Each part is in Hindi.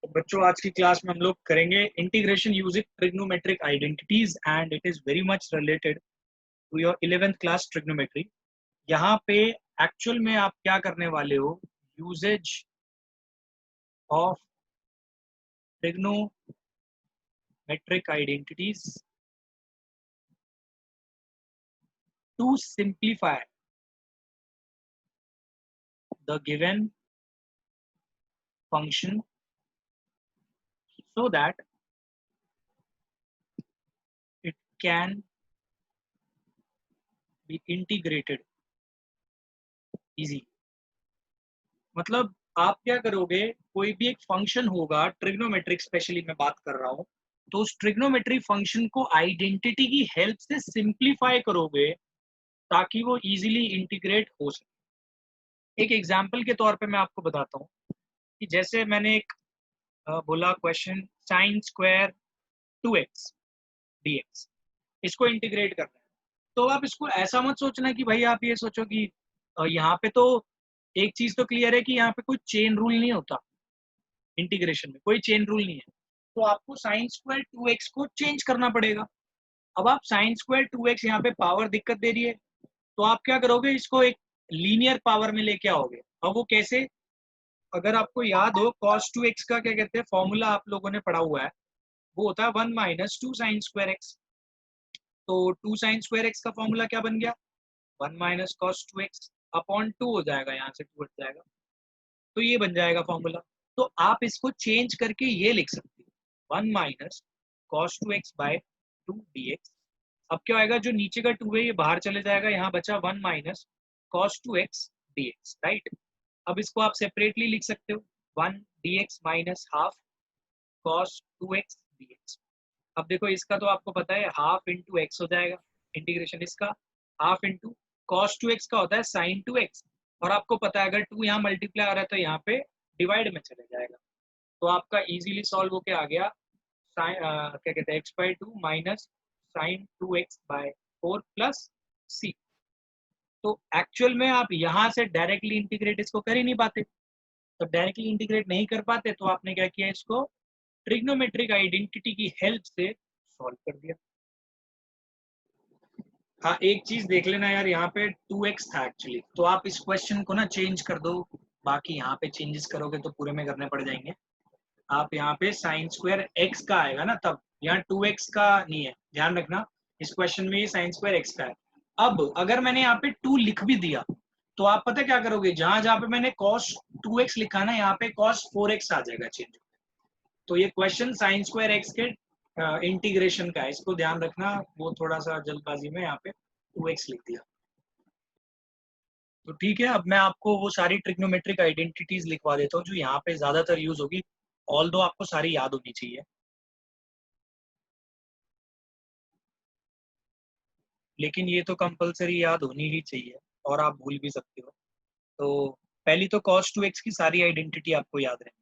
तो बच्चों आज की क्लास में हम लोग करेंगे integration using trigonometric identities and it is very much related to your 11th class trigonometry. यहाँ पे एक्चुअल में आप क्या करने वाले हो, usages of trigonometric identities to simplify the given function so that it can be integrated easy। मतलब आप क्या करोगे, कोई भी एक फंक्शन होगा ट्रिग्नोमेट्रिक, स्पेशली मैं बात कर रहा हूं, तो उस ट्रिग्नोमेट्रिक फंक्शन को आइडेंटिटी की हेल्प से सिंप्लीफाई करोगे ताकि वो इजीली इंटीग्रेट हो सके। एक एग्जांपल के तौर पे मैं आपको बताता हूँ कि जैसे मैंने एक बोला question sine square 2x dx, इसको इंटीग्रेट करना है। तो आप इसको ऐसा मत सोचना कि भाई आप ये सोचो कि यहाँ पे तो एक चीज तो क्लियर है कि यहाँ पे कोई चेन रूल नहीं होता, इंटीग्रेशन में कोई चेन रूल नहीं है, तो आपको साइन स्क्वायर 2x को चेंज करना पड़ेगा। अब आप साइन स्क्वायर 2x यहाँ पे पावर दिक्कत दे रही है, तो आप क्या करोगे, इसको एक लीनियर पावर में लेके आओगे। अब वो कैसे, अगर आपको याद हो cos 2x का क्या कहते हैं फॉर्मूला, आप लोगों ने पढ़ा हुआ है, वो होता है 1 माइनस 2 साइन स्क्वायर एक्स। तो 2 साइन स्क्वायर एक्स का फॉर्मूला क्या बन गया, 1 माइनस कॉस 2x अपॉन 2 हो जाएगा, यहाँ से 2 हट जाएगा, तो ये बन जाएगा फॉर्मूला। तो आप इसको चेंज करके ये लिख सकते हो 1 minus cos 2x bye 2 dx। अब क्या आएगा, जो नीचे का 2 है ये बाहर चले जाएगा, यहाँ बचा 1 minus cos 2x dx, right. अब इसको आप सेपरेटली लिख सकते हो 1 dx minus half cos 2x dx। अब देखो इसका तो आपको पता है हाफ इंटू एक्स हो जाएगा, इंटीग्रेशन इसका हाफ इंटू कॉस 2x का होता है साइन 2x, और आपको पता है अगर 2 यहाँ मल्टीप्लाई आ रहा है तो यहाँ पे डिवाइड में चले जाएगा, तो आपका इजीली सॉल्व होके आ गया क्या कहते हैं x/2 minus sine 2x by 4 plus c। तो एक्चुअल में आप यहाँ से डायरेक्टली इंटीग्रेट इसको कर ही नहीं पाते, तो डायरेक्टली इंटीग्रेट नहीं कर पाते तो आपने क्या किया, इसको ट्रिग्नोमेट्रिक आइडेंटिटी की हेल्प से सॉल्व कर दिया। हाँ एक चीज देख लेना यार, यहाँ पे 2x था एक्चुअली, तो आप इस क्वेश्चन को ना चेंज कर दो, बाकी यहाँ पे चेंजेस करोगे तो पूरे में करने पड़ जाएंगे। आप यहाँ पे साइन स्क्वायर x का आएगा ना, तब यहाँ 2x का नहीं है, ध्यान रखना इस क्वेश्चन में ये साइन स्क्वायर x का है। अब अगर मैंने यहाँ पे 2 लिख भी दिया तो आप पता क्या करोगे, जहां जहां पे मैंने cos 2x लिखा ना, यहाँ पे cos 4x आ जाएगा चेंज। तो ये क्वेश्चन साइन स्क्वायर एक्स के इंटीग्रेशन का है, इसको ध्यान रखना, वो थोड़ा सा जल्दबाजी में यहाँ पे 2x लिख दिया। तो ठीक है, अब मैं आपको वो सारी ट्रिग्नोमेट्रिक आइडेंटिटीज लिखवा देता हूँ जो यहाँ पे ज्यादातर यूज होगी, ऑल दो आपको सारी याद होनी चाहिए, लेकिन ये तो कंपलसरी याद होनी ही चाहिए और आप भूल भी सकते हो। तो पहली तो cos 2x की सारी आइडेंटिटी आपको याद रहेगी।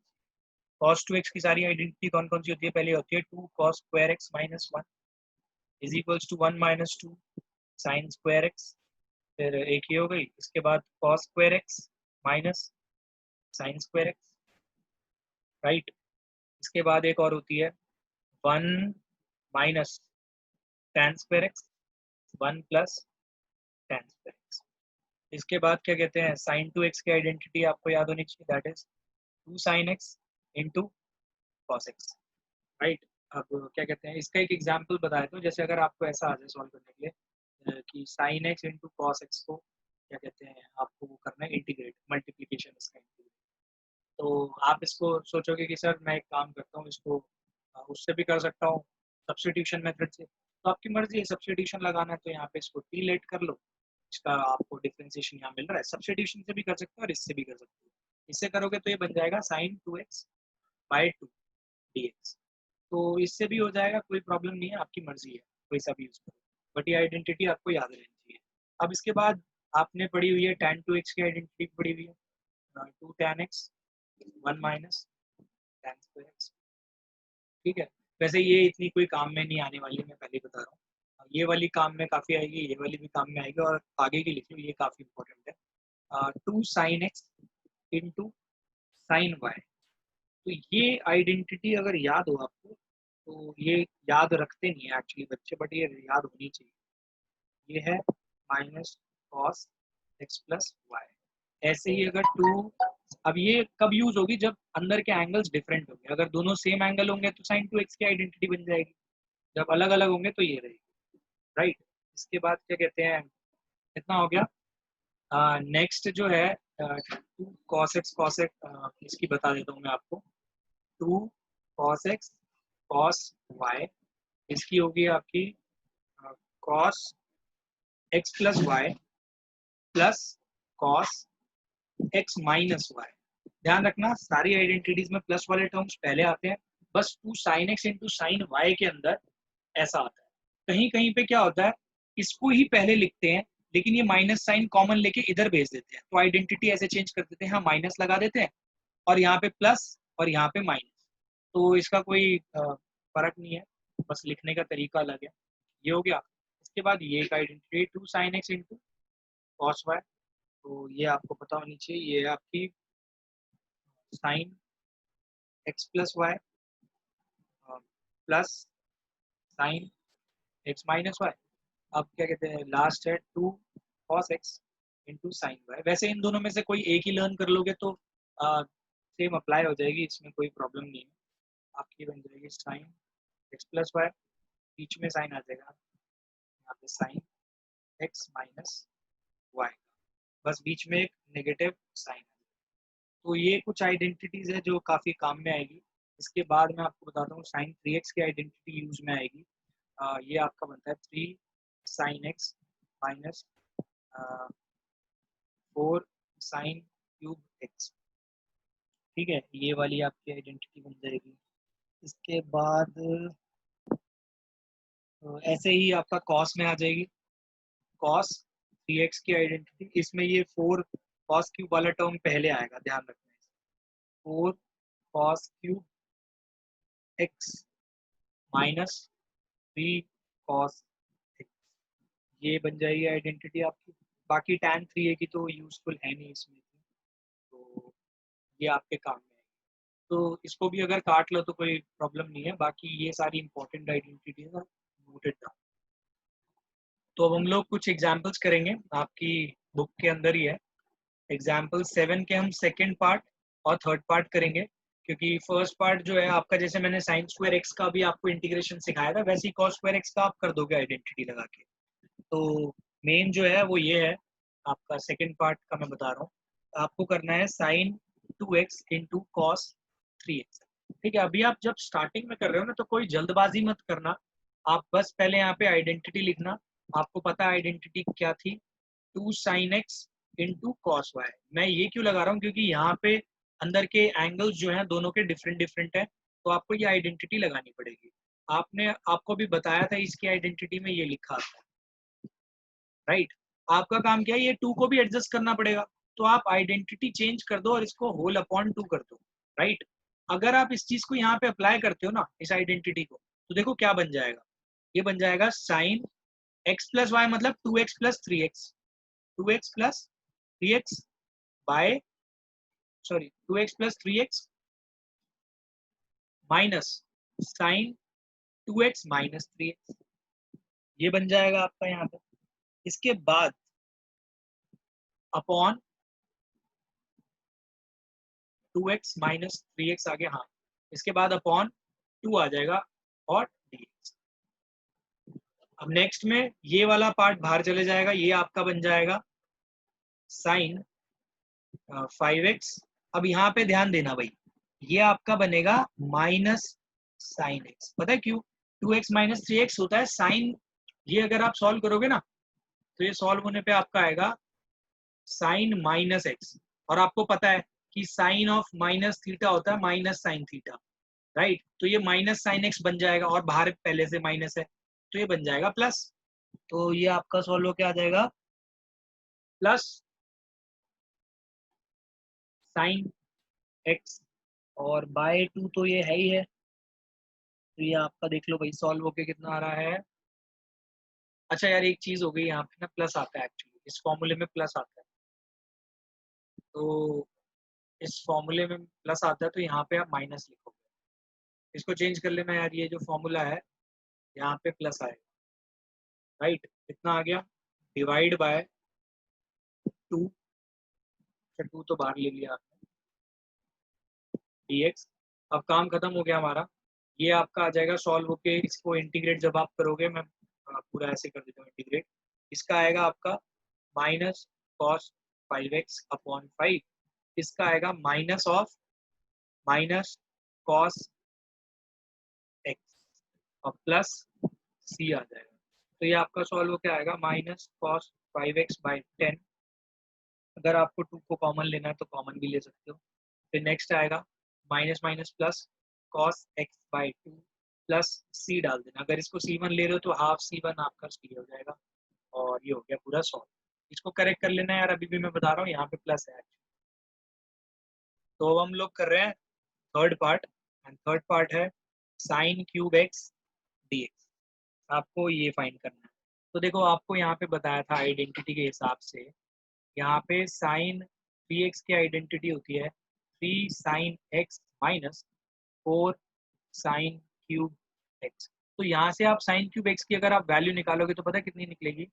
cos 2x की सारी आइडेंटिटी कौन कौन सी होती है, पहले होती है 2 cos square x minus 1 is equals to 1 minus 2 sine square x, फिर एक ही हो गई, इसके बाद cos square x minus sine square x, right. इसके बाद एक और होती है 1 minus tan square x 1 plus tan square x. इसके बाद क्या कहते हैं, साइन 2x की आइडेंटिटी आपको याद होनी चाहिए, that is 2 sine x into cos x, right. अब क्या कहते हैं, इसका एक एग्जाम्पल बताया, तो जैसे अगर आपको ऐसा आ जाए सॉल्व करने के लिए कि sign x into cos x को क्या कहते हैं, आपको वो करना है इंटीग्रेट, मल्टीप्लीकेशन इसका इंटीग्रेट। तो आप इसको सोचोगे कि सर मैं एक काम करता हूँ, इसको उससे भी कर सकता हूँ, सब्स्टिट्यूशन मेथड से, तो आपकी मर्जी है, सब्स्टिट्यूशन लगाना है तो यहाँ पे इसको टी लेट कर लो, इसका आपको डिफरेंशिएशन यहाँ मिल रहा है, सब्स्टिट्यूशन से भी कर सकते हो और इससे भी कर सकते हो। इससे करोगे तो ये बन जाएगा साइन 2x बाय 2 dx, तो इससे भी हो जाएगा, कोई प्रॉब्लम नहीं है, आपकी मर्जी है कोई सा भी यूज करो, बट ये आइडेंटिटी आपको याद रहनी चाहिए। अब इसके बाद आपने पढ़ी हुई है tan 2x की आइडेंटिटी पढ़ी हुई है 2 tan x 1 minus tan square x, ठीक है। वैसे ये इतनी कोई काम में नहीं आने वाली, मैं पहले बता रहा हूँ, ये वाली काम में काफी आएगी, ये वाली भी काम में आएगी, और आगे की लिख लो, ये काफी इंपॉर्टेंट है। 2 sine x into sine y, तो ये आइडेंटिटी अगर याद हो आपको, तो ये याद रखते नहीं है एक्चुअली बच्चे, बट ये याद होनी चाहिए। ये है minus cos x plus y. ऐसे ही अगर टू, अब ये कब यूज होगी, जब अंदर के एंगल्स डिफरेंट होंगे। अगर दोनों सेम एंगल होंगे तो साइन टू एक्स की आइडेंटिटी बन जाएगी, जब अलग अलग होंगे तो ये रहेगी, राइट। इसके बाद क्या कहते हैं, इतना हो गया। नेक्स्ट जो है टू कॉस एक्स, इसकी बता देता हूँ मैं आपको। Two cos x cos y, इसकी होगी आपकी cos x plus y plus cos x minus y. ध्यान रखना सारी आइडेंटिटीज में प्लस वाले टर्म्स पहले आते हैं, बस two sine x into sine y के अंदर ऐसा आता है। कहीं कहीं पे क्या होता है, इसको ही पहले लिखते हैं लेकिन ये माइनस साइन कॉमन लेके इधर भेज देते हैं, तो आइडेंटिटी ऐसे चेंज कर देते हैं, हाँ माइनस लगा देते हैं और यहाँ पे प्लस और यहाँ पे माइनस। तो इसका कोई फर्क नहीं है, बस लिखने का तरीका अलग है। ये हो गया। इसके बाद ये एक identity two sine x into cos y, तो ये आपको पता होनी चाहिए, ये है आपकी sine x plus y plus sine x minus y. अब क्या कहते हैं, लास्ट है two cos x into sine y. वैसे इन दोनों में से कोई एक ही लर्न कर लोगे तो सेम अप्लाई हो जाएगी, इसमें कोई प्रॉब्लम नहीं है। आपकी बन जाएगी साइन एक्स प्लस वाई, बीच में साइन आ जाएगा, यहाँ पे साइन एक्स माइनस वाई, बस बीच में एक नेगेटिव साइन। तो ये कुछ आइडेंटिटीज है जो काफ़ी काम में आएगी। इसके बाद मैं आपको बताता हूँ साइन थ्री एक्स की आइडेंटिटी यूज में आएगी। ये आपका बनता है three sign x minus four sine cube x. ठीक है, ये वाली आपकी आइडेंटिटी बन जाएगी। इसके बाद ऐसे ही आपका कॉस में आ जाएगी, कॉस थ्री एक्स की आइडेंटिटी। इसमें ये फोर कॉस क्यूब वाला टर्म पहले आएगा, ध्यान रखना है। Four cos cube x minus three cos x, ये बन जाएगी आइडेंटिटी आपकी। बाकी tan थ्री ए की तो यूजफुल है नहीं इसमें, तो ये आपके काम में है। तो इसको भी अगर काट लो तो कोई प्रॉब्लम नहीं है, बाकी ये सारी इंपॉर्टेंट आइडेंटिटी है, नोटेड डाउन। तो अब हम लोग कुछ एग्जाम्पल्स करेंगे, आपकी बुक के अंदर ही है। एग्जाम्पल 7 के हम सेकेंड पार्ट और थर्ड पार्ट करेंगे, क्योंकि फर्स्ट पार्ट जो है आपका, जैसे मैंने साइन स्क्वायर एक्स का भी आपको इंटीग्रेशन सिखाया था, वैसे ही कॉस स्क्वायर एक्स का आप कर दोगे आइडेंटिटी लगा के। तो मेन जो है वो ये है, आपका सेकेंड पार्ट का मैं बता रहा हूँ। आपको करना है sign two x into cos three x. ठीक है, अभी आप जब स्टार्टिंग में कर रहे हो ना तो कोई जल्दबाजी मत करना, आप बस पहले यहाँ पे आइडेंटिटी लिखना। आपको पता है आइडेंटिटी क्या थी, two sine x into cos y. मैं ये क्यों लगा रहा हूँ, क्योंकि यहाँ पे अंदर के एंगल्स जो हैं दोनों के डिफरेंट डिफरेंट है, तो आपको ये आइडेंटिटी लगानी पड़ेगी। आपने आपको भी बताया था इसकी आइडेंटिटी में ये लिखा था, राइट। आपका काम क्या है, ये टू को भी एडजस्ट करना पड़ेगा, तो आप आइडेंटिटी चेंज कर दो और इसको होल अपॉन टू कर दो, राइट। अगर आप इस चीज को यहाँ पे अप्लाई करते हो ना, इस आइडेंटिटी को, तो देखो क्या बन जाएगा। ये बन जाएगा साइन एक्स प्लस वाई, मतलब two x plus three x, two x plus three x by, sorry two x plus three x minus sine two x minus three x, ये बन जाएगा आपका यहाँ पे। इसके बाद upon two x minus three x आगे, हाँ, इसके बाद अपॉन टू आ जाएगा और dx। अब नेक्स्ट में ये वाला पार्ट बाहर चले जाएगा, ये आपका बन जाएगा साइन फाइव एक्स। अब यहाँ पे ध्यान देना भाई, ये आपका बनेगा माइनस साइन एक्स। पता है क्यों, two x minus three x होता है साइन, ये अगर आप सॉल्व करोगे ना तो ये सॉल्व होने पे आपका आएगा साइन माइनस एक्स। और आपको पता है कि साइन ऑफ माइनस थीटा होता है माइनस साइन थीटा, राइट। तो ये माइनस साइन एक्स बन जाएगा और बाहर पहले से माइनस है, तो ये बन जाएगा प्लस। तो ये आपका सॉल्व होके आ जाएगा प्लस साइन एक्स और बाय टू, तो ये है ही है। तो ये आपका देख लो भाई सॉल्व होके कितना आ रहा है। अच्छा यार, एक चीज हो गई यहाँ पे ना, प्लस आता है एक्चुअली, इस फॉर्मूले में प्लस आता है। तो इस फॉर्मूले में प्लस आता है तो यहाँ पे आप माइनस लिखोगे। इसको चेंज कर लेना यार, ये जो फॉर्मूला है यहाँ पे प्लस आएगा, राइट। कितना आ गया, डिवाइड बाय 2, 2 तो बाहर ले लिया आपने, dx। अब काम खत्म हो गया हमारा, ये आपका आ जाएगा सॉल्व होके। इसको इंटीग्रेट जब आप करोगे, मैं पूरा ऐसे कर देता हूँ इंटीग्रेट, इसका आएगा आपका माइनस कॉस 5x अपॉन 5, इसका आएगा minus of minus cos x और प्लस c आ जाएगा। तो ये आपका सॉल्व होके आएगा माइनस कॉस 5x बाई 10। अगर आपको 2 को कॉमन लेना है तो कॉमन भी ले सकते हो। फिर नेक्स्ट आएगा minus minus plus cos x by 2 plus c डाल देना। अगर इसको c1 ले रहे हो तो हाफ c1 आपका c हो जाएगा, और ये हो गया पूरा सॉल्व। इसको करेक्ट कर लेना यार, अभी भी मैं बता रहा हूँ यहाँ पे प्लस है। तो अब हम लोग कर रहे हैं third part, and third part है साइन क्यूब एक्स dx। आपको ये फाइंड करना है। तो देखो आपको यहाँ पे बताया था आइडेंटिटी के हिसाब से, यहाँ पे साइन 3x की आइडेंटिटी होती है 3 sine x minus 4 sine cube x। तो यहाँ से आप साइन क्यूब x की अगर आप वैल्यू निकालोगे तो पता है कितनी निकलेगी।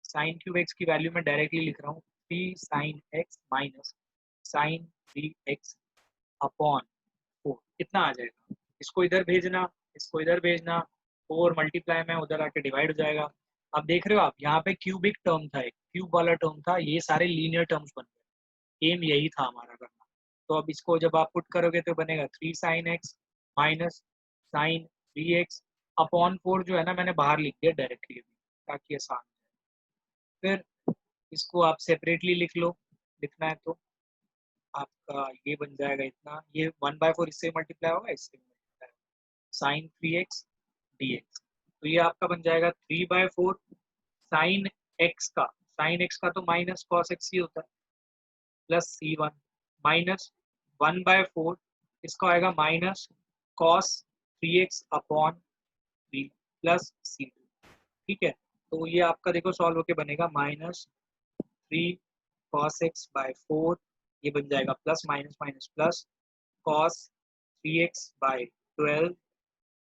साइन क्यूब x की वैल्यू मैं डायरेक्टली लिख रहा हूँ 3 sine x minus sine 3x upon 4, कितना आ जाएगा। इसको इधर भेजना, इसको इधर भेजना, 4 मल्टीप्लाई में उधर आके डिवाइड हो जाएगा। अब देख रहे हो आप यहाँ पे क्यूबिक टर्म था, एक क्यूब वाला टर्म था, ये सारे लीनियर टर्म्स बन गए। एम यही था हमारा करना। तो अब इसको जब आप पुट करोगे तो बनेगा 3 sine x minus sine 3x upon 4, जो है ना मैंने बाहर लिख दिया डायरेक्टली ताकि आसान हो जाए। फिर इसको आप सेपरेटली लिख लो, लिखना है तो आपका ये बन जाएगा इतना, ये 1/4 इससे मल्टीप्लाई होगा, इससे मल्टीप्लाई साइन 3x dx। तो ये आपका बन जाएगा 3/4 साइन x का तो माइनस कॉस एक्स ही होता है प्लस c1 माइनस 1/4, इसका आएगा minus cos 3x upon 3 plus c2। ठीक है, तो ये आपका देखो सॉल्व होके बनेगा माइनस 3 कॉस एक्स बाय 4, ये बन जाएगा plus minus minus plus cos 3x by 12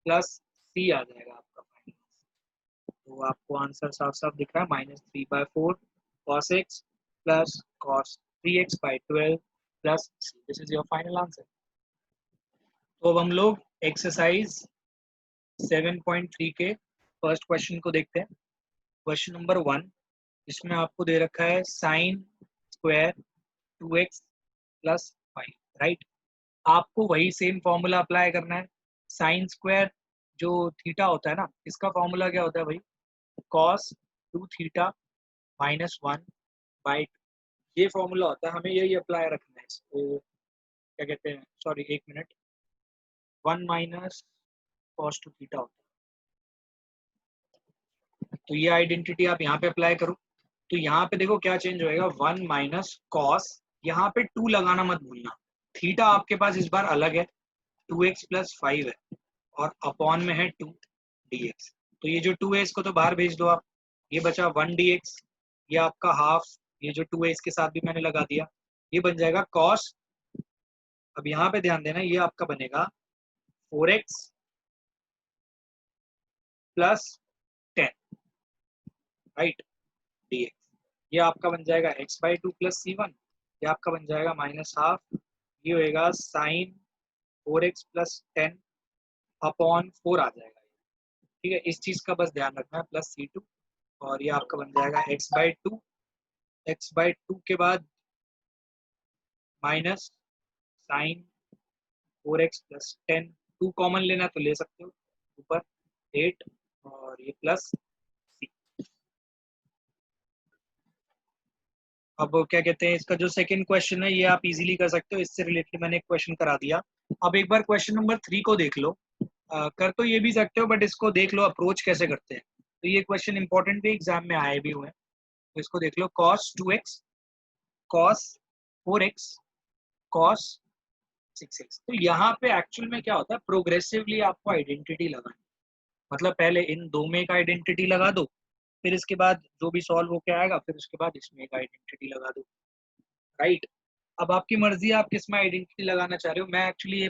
plus c आ जाएगा आपका फाइनल। तो आपको आंसर साफ साफ दिख रहा है -3/4 cos x plus cos 3x by 12 plus c। This is your final answer. तो अब हम लोग एक्सरसाइज 7.3 के फर्स्ट क्वेश्चन को देखते हैं। क्वेश्चन नंबर 1, इसमें आपको दे रखा है sine square 2x plus 5, right. आपको वही सेम फॉर्मूला अप्लाई करना है। साइन स्क्वायर जो थीटा होता है ना, इसका फॉर्मूला क्या होता है भाई, कॉस 2 थीटा माइनस 1 बाई 2, ये फॉर्मूला होता है, हमें यही अप्लाई रखना है इसको। क्या कहते हैं, सॉरी एक मिनट, 1 माइनस कॉस 2 थीटा होता है। तो ये आइडेंटिटी आप यहाँ पे अप्लाई करो। तो यहाँ पे देखो क्या चेंज होएगा, 1 माइनस कॉस, यहाँ पे 2 लगाना मत भूलना। थीटा आपके पास इस बार अलग है, 2x प्लस 5 है, और अपॉन में है 2 dx। तो ये जो 2 है इसको तो बाहर भेज दो आप, ये बचा 1 dx, ये आपका हाफ, ये जो 2 है इसके साथ भी मैंने लगा दिया, ये बन जाएगा cos। अब यहाँ पे ध्यान देना, ये आपका बनेगा 4x प्लस 10, राइट, dx। ये आपका बन जाएगा x/2 प्लस c1, ये आपका बन जाएगा माइनस हाफ, ये होएगा साइन 4x प्लस 10 अपॉन 4 आ जाएगा। ठीक है, इस चीज का बस ध्यान रखना है, प्लस c2, और ये आपका बन जाएगा x/2, x/2 के बाद minus sign 4x plus 10, 2 common लेना तो ले सकते हो, ऊपर 8, और ये प्लस c। अब क्या कहते हैं, इसका जो सेकंड क्वेश्चन है ये आप इजीली कर सकते हो, इससे रिलेटेड मैंने एक क्वेश्चन करा दिया। अब एक बार क्वेश्चन नंबर 3 को देख लो। कर तो ये भी सकते हो, बट इसको देख लो अप्रोच कैसे करते हैं। तो ये क्वेश्चन इंपॉर्टेंट भी एग्जाम में आए भी हुए हैं, तो इसको देख लो। cos 2x cos 4x cos 6x। तो यहाँ पे एक्चुअल में क्या होता है, प्रोग्रेसिवली आपको आइडेंटिटी लगानी, मतलब पहले इन दो में एक आइडेंटिटी लगा दो, फिर इसके बाद जो भी सॉल्व होके आएगा फिर उसके बाद इसमें एक आइडेंटिटी लगा दो, राइट। अब आपकी मर्जी है आप किस में आइडेंटिटी लगाना चाह रहे हो। मैं एक्चुअली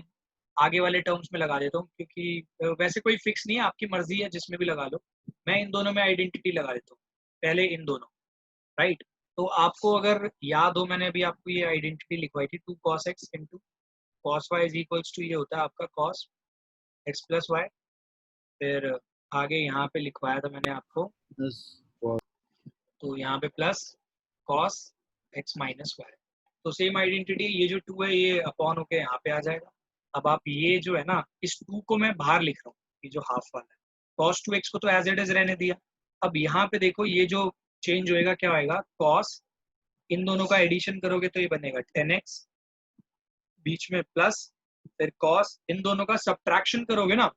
आगे वाले टर्म्स में लगा देता हूँ, क्योंकि वैसे कोई फिक्स नहीं है, आपकी मर्जी है जिसमें भी लगा लो। मैं इन दोनों में आइडेंटिटी लगा देता हूँ, पहले इन दोनों, राइट। तो आपको अगर याद हो, मैंने अभी आपको ये आइडेंटिटी लिखवाई थी, 2 cos x into cos y is equals to, ये होता है आपका cos x प्लस वाई। फिर आगे यहाँ पे लिखवाया था मैंने आपको, तो यहाँ पे plus cos x minus y. तो सेम आइडेंटिटी, ये जो 2 है ये अपॉन होके यहाँ पे आ जाएगा। अब आप ये जो है ना, इस 2 को मैं बाहर लिख रहा हूँ, ये जो हाफ वाला है, cos 2x को तो एज इट इज रहने दिया। अब यहाँ पे देखो ये जो चेंज होएगा क्या होएगा, cos, इन दोनों का एडिशन करोगे तो ये बनेगा 10x, बीच में प्लस, फिर cos, इन दोनों का सब्ट्रैक्शन करोगे ना,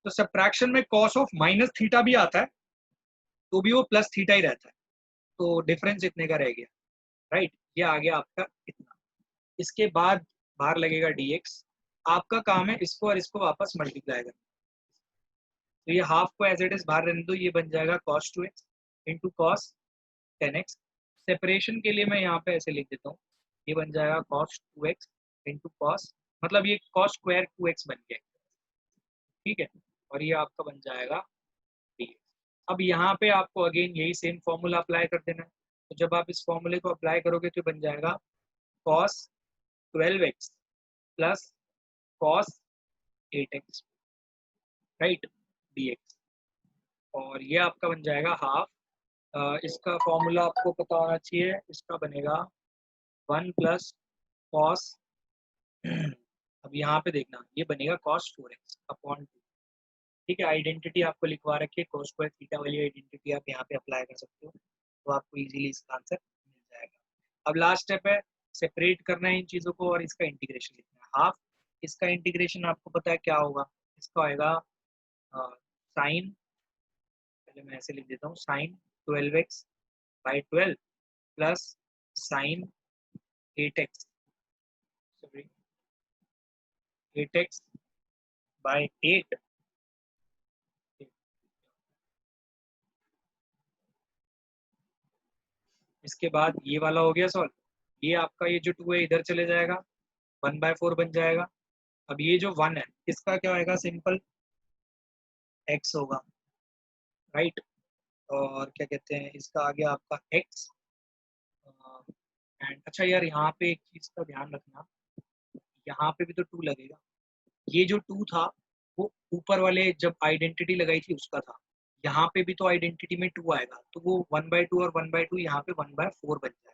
तो सब्ट्रैक्शन में cos ऑफ माइनस थीटा भी आता है, तो भी वो प्लस थीटा ही रहता है, तो डिफरेंस इतने का रह गया, राइट। ये आ गया आपका इतना। इसके बाद बाहर लगेगा dx। आपका काम है इसको और इसको वापस मल्टीप्लाई करना। तो ये हाफ को एज इट इज बाहर रहने दो, ये बन जाएगा cos 2x into cos 10x। Separation के लिए मैं यहाँ पे ऐसे लिख देता हूँ, ये बन जाएगा cos 2x इंटू cos, मतलब ये cos स्क्वायर 2x बन गया, ठीक है। और ये आपका बन जाएगा dx। अब यहाँ पे आपको अगेन यही सेम फॉर्मूला अप्लाई कर देना है। तो जब आप इस फॉर्मूले को अप्लाई करोगे तो बन जाएगा cos 12x plus cos 8x, right, dx। और ये आपका बन जाएगा हाफ, इसका फॉर्मूला आपको पता होना चाहिए, इसका बनेगा 1 प्लस कॉस अब यहाँ पे देखना, ये बनेगा cos 4x अपॉन 2, ठीक है। आइडेंटिटी आपको लिखवा रखी है, cos स्क्वायर थीटा वाली आइडेंटिटी आप यहाँ पे अप्लाई कर सकते हो, तो आपको इजीली इसका आंसर मिल जाएगा। अब लास्ट स्टेप है, सेपरेट करना है इन चीज़ों को और इसका इंटीग्रेशन लिखना है। हाफ, इसका इंटीग्रेशन आपको पता है क्या होगा, इसका होगा साइन, पहले मैं ऐसे लिख देता हूँ, sine 12x by 12 plus sine 8x, sorry 8x by 8। इसके बाद ये वाला हो गया सॉल्व। ये आपका ये जो 2 है इधर चले जाएगा, 1/4 बन जाएगा। अब ये जो 1 है इसका क्या होगा, सिंपल x होगा, राइट। और क्या कहते हैं, इसका आ गया आपका x। एंड अच्छा यार, यहाँ पे एक चीज का ध्यान रखना, यहाँ पे भी तो 2 लगेगा। ये जो 2 था वो ऊपर वाले जब आइडेंटिटी लगाई थी उसका था, यहाँ पे भी तो आइडेंटिटी में 2 आएगा, तो वो 1/2 और 1/2 यहाँ पे 1/4 बन जाएगा।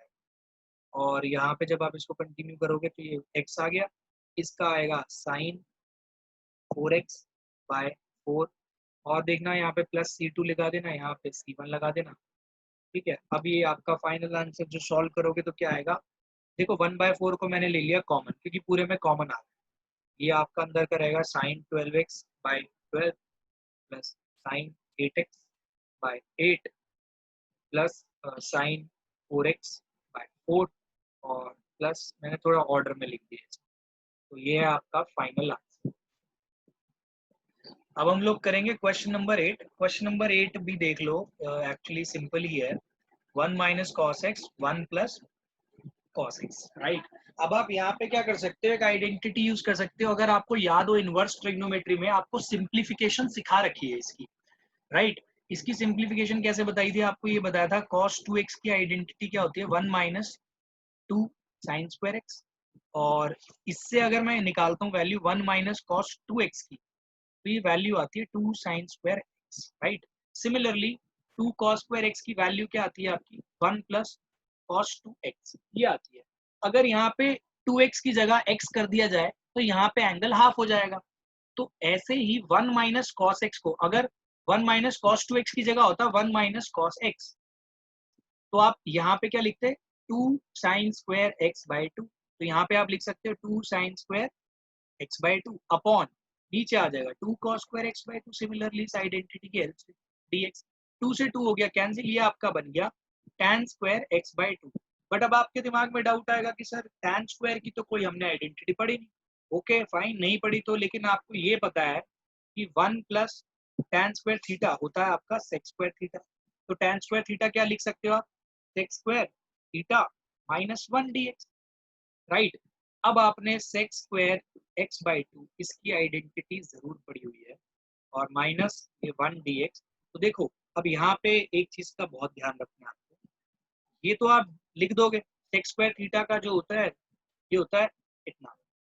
और यहाँ पे जब आप इसको कंटिन्यू करोगे तो ये x आ गया, इसका आएगा साइन 4x बाय 4। और देखना यहाँ पे प्लस C2 लगा देना, यहाँ पे C1 लगा देना, ठीक है। अब ये आपका फाइनल आंसर जो सॉल्व करोगे तो क्या आएगा, देखो 1/4 को मैंने ले लिया कॉमन, क्योंकि पूरे में कॉमन आ गया। ये आपका अंदर का रहेगा sine 12x by 12 plus sine 8x by 8 plus sine 4x by 4, और प्लस मैंने थोड़ा ऑर्डर में लिख दिया। तो ये है आपका फाइनल आंसर। अब हम लोग करेंगे क्वेश्चन नंबर 8। क्वेश्चन नंबर 8 भी देख लो, एक्चुअली सिंपल ही है, 1 minus cos x 1 plus cos x, right. अब आप यहाँ पे क्या कर सकते हो, एक आइडेंटिटी यूज कर सकते हो। अगर आपको याद हो इनवर्स ट्रिग्नोमेट्री में आपको सिंप्लीफिकेशन सिखा रखी है इसकी, राइट। इसकी सिंप्लीफिकेशन कैसे बताई थी, आपको ये बताया था cos 2x की आइडेंटिटी क्या होती है, 1 माइनस 2 साइन स्क्वायर एक्स। और इससे अगर मैं निकालता हूँ वैल्यू 1 माइनस कॉस 2x की, तो ये वैल्यू आती है 2 sine square x, right. Similarly 2 cos square x की वैल्यू क्या आती है आपकी, 1 प्लस कॉस 2x, ये आती है। अगर यहाँ पे 2x की जगह x कर दिया जाए तो यहाँ पे एंगल हाफ हो जाएगा। तो ऐसे ही 1 माइनस कॉस एक्स को अगर 1 माइनस कॉस 2x की जगह होता 1 माइनस कॉस एक्स, तो आप यहाँ पे क्या लिखते हैं, 2 साइन स्क्वायर एक्स बाई 2। तो यहाँ पे आप लिख सकते हो 2 sine square x by 2 upon, नीचे आ जाएगा 2 cos square x by 2। Similarly इस आइडेंटिटी की हेल्प से dx, 2 से 2 हो गया कैंसिल, ये आपका बन गया tan square x by 2। But अब आपके दिमाग में डाउट आएगा कि सर tan स्क्वायर की तो कोई हमने आइडेंटिटी पढ़ी नहीं। ओके फाइन, नहीं पढ़ी तो, लेकिन आपको ये पता है कि 1 प्लस tan स्क्वायर थीटा होता है आपका sec स्क्वायर थीटा। तो tan स्क्वायर थीटा क्या लिख सकते हो आप, sec square theta minus 1 dx, right. अब आपने sec square x by two इसकी आइडेंटिटी जरूर पड़ी हुई है, और माइनस ये 1 dx। तो देखो अब यहाँ पे एक चीज का बहुत ध्यान रखना है आपको, ये तो आप लिख दोगे सेक स्क्वायर थीटा का जो होता है ये होता है इतना।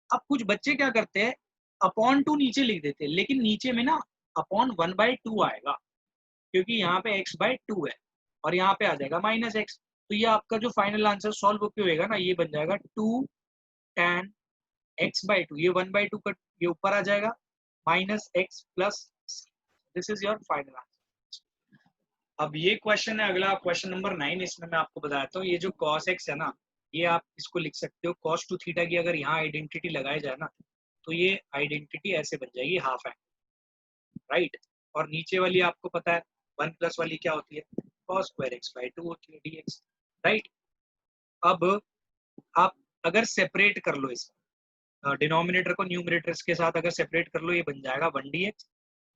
अब कुछ बच्चे क्या करते हैं, अपॉन टू नीचे लिख देते हैं, लेकिन नीचे में ना अपॉन 1/2 आएगा, क्योंकि यहाँ पे x/2 है और यहाँ पे आ जाएगा -x। तो ये आपका जो फाइनल आंसर सॉल्व होके होएगा ना, ये बन जाएगा 2 tan x/2, ये 1/2 का ये ऊपर आ जाएगा, -x plus, this is your final answer. अब ये क्वेश्चन है अगला, क्वेश्चन नंबर 9। इसमें मैं आपको बताता हूँ, ये जो cos x है ना, ये आप इसको लिख सकते हो cos 2 थीटा की। अगर यहाँ आइडेंटिटी लगाई जाए ना, तो ये आइडेंटिटी ऐसे बन जाएगी हाफ एंगल, राइट। और नीचे वाली आपको पता है 1 प्लस वाली क्या होती है, cos स्क्वायर x/2 होती है dx, राइट। अब आप अगर सेपरेट कर लो इस डिनोमिनेटर को न्यूमरेटर्स के साथ अगर सेपरेट कर लो, ये बन जाएगा 1 dx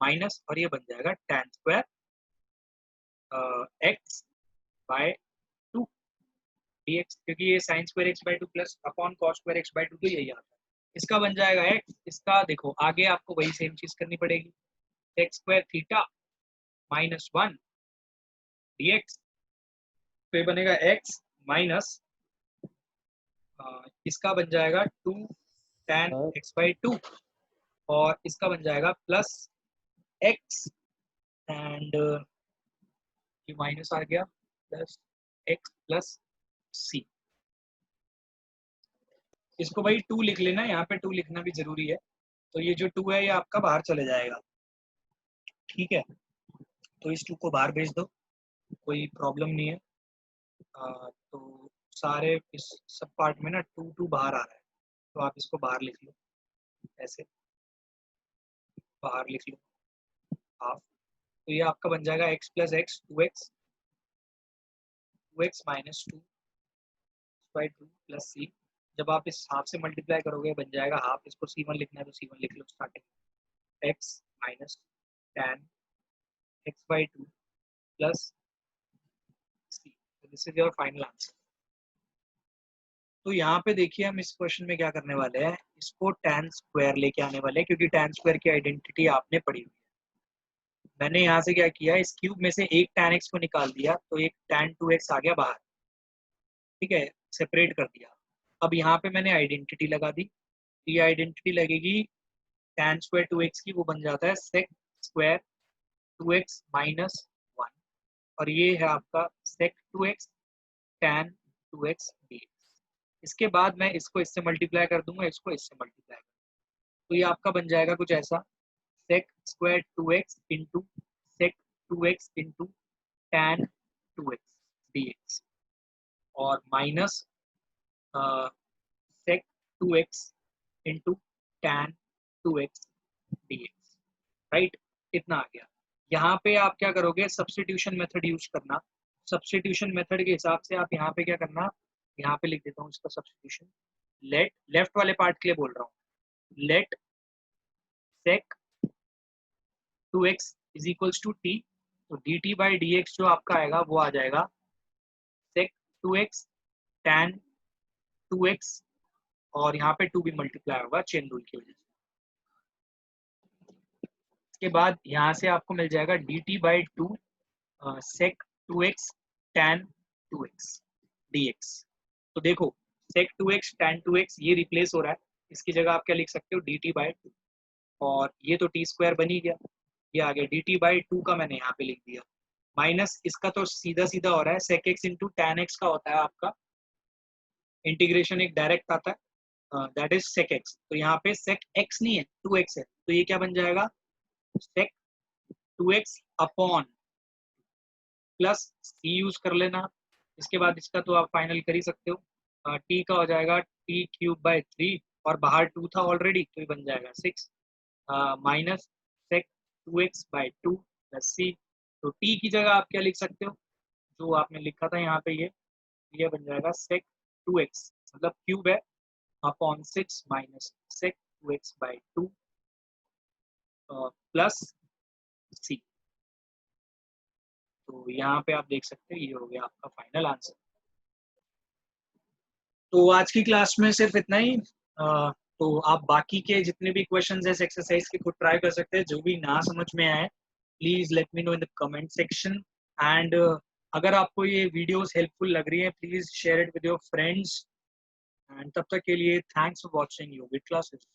माइनस, और ये बन जाएगा tan square x by 2 dx, क्योंकि ये sin square x/2 plus upon cos square x/2, तो यही आता है। इसका बन जाएगा x, इसका देखो आगे आपको वही सेम चीज करनी पड़ेगी, सेक स्क्वायर थीटा -1 dx, तो ये बनेगा x माइनस इसका बन जाएगा 2 tan x/2, और इसका बन जाएगा प्लस x, एंड ये माइनस आ गया, प्लस x प्लस c। इसको भाई 2 लिख लेना, यहाँ पे 2 लिखना भी जरूरी है। तो ये जो 2 है ये आपका बाहर चले जाएगा, ठीक है। तो इस 2 को बाहर भेज दो, कोई प्रॉब्लम नहीं है। तो सारे इस सब पार्ट में ना 2 बाहर आ रहा है, तो आप इसको बाहर लिख लो, ऐसे बाहर लिख लो हाफ। तो ये आपका बन जाएगा x plus x 2x minus 2/2 plus c। जब आप इस हाफ से मल्टीप्लाई करोगे बन जाएगा हाफ, इसको c1 लिखना है तो c1 लिख लो starting, x minus tan x/2 plus c। This is your final answer. तो यहाँ पे देखिए हम इस क्वेश्चन में क्या करने वाले हैं, इसको tan स्क्वायर लेके आने वाले हैं, क्योंकि tan स्क्वायर की आइडेंटिटी आपने पढ़ी हुई है। मैंने यहाँ से क्या किया, इस क्यूब में से एक tan x को निकाल दिया, तो एक tan 2x आ गया बाहर, ठीक है, सेपरेट कर दिया। अब यहाँ पे मैंने आइडेंटिटी लगा दी, ये आइडेंटिटी लगेगी tan स्क्वायर 2x की, वो बन जाता है sec स्क्वायर 2x माइनस 1, और ये है आपका sec 2x tan 2x dx। इसके बाद मैं इसको इससे मल्टीप्लाई कर दूंगा, इसको इससे मल्टीप्लाई, तो ये आपका बन जाएगा कुछ ऐसा, sec square 2x into sec 2x into tan 2x dx, और minus sec 2x into tan 2x dx, right. इतना आ गया। यहाँ पे आप क्या करोगे, सब्स्टिट्यूशन मेथड यूज करना। सब्स्टिट्यूशन मेथड के हिसाब से आप यहाँ पे क्या करना, यहाँ पे लिख देता हूँ इसका सब्स्टिट्यूशन, लेट, लेफ्ट वाले पार्ट के लिए बोल रहा हूँ, let sec 2x is equals to t, तो dt बाई dx जो आपका आएगा वो आ जाएगा sec 2x tan 2x, और यहाँ पे 2 भी मल्टीप्लाई होगा चेन रूल की वजह से। इसके बाद यहाँ से आपको मिल जाएगा dt by 2 sec 2x tan 2x dx। तो देखो sec 2x tan 2x ये रिप्लेस हो रहा है, इसकी जगह आप क्या लिख सकते हो dt बाई 2, और ये तो टी स्क्वायर बन ही गया, ये आ गया dt बाई 2 का मैंने यहाँ पे लिख दिया, माइनस इसका तो सीधा सीधा हो रहा है sec x into tan x का होता है आपका इंटीग्रेशन, एक डायरेक्ट आता है, दैट इज sec x। तो यहाँ पे sec x नहीं है 2x है, तो ये क्या बन जाएगा sec 2x upon plus c use कर लेना। इसके बाद इसका तो आप फाइनल कर ही सकते हो, t का हो जाएगा t क्यूब बाई 3, और बाहर 2 था ऑलरेडी, तो ये बन जाएगा 6 minus sec 2x by 2 plus c। तो t की जगह आप क्या लिख सकते हो, जो आपने लिखा था यहाँ पे ये बन जाएगा sec 2x, मतलब क्यूब है, upon 6 minus sec 2x by 2 plus c। तो यहाँ पे आप देख सकते हैं ये हो गया आपका फाइनल आंसर। तो आज की क्लास में सिर्फ इतना ही। तो आप बाकी के जितने भी क्वेश्चंस है इस एक्सरसाइज के खुद ट्राई कर सकते हैं। जो भी ना समझ में आए please let me know in the comment section. And अगर आपको ये वीडियोस हेल्पफुल लग रही है please share it with your friends. And तब तक के लिए thanks for watching yogic classes.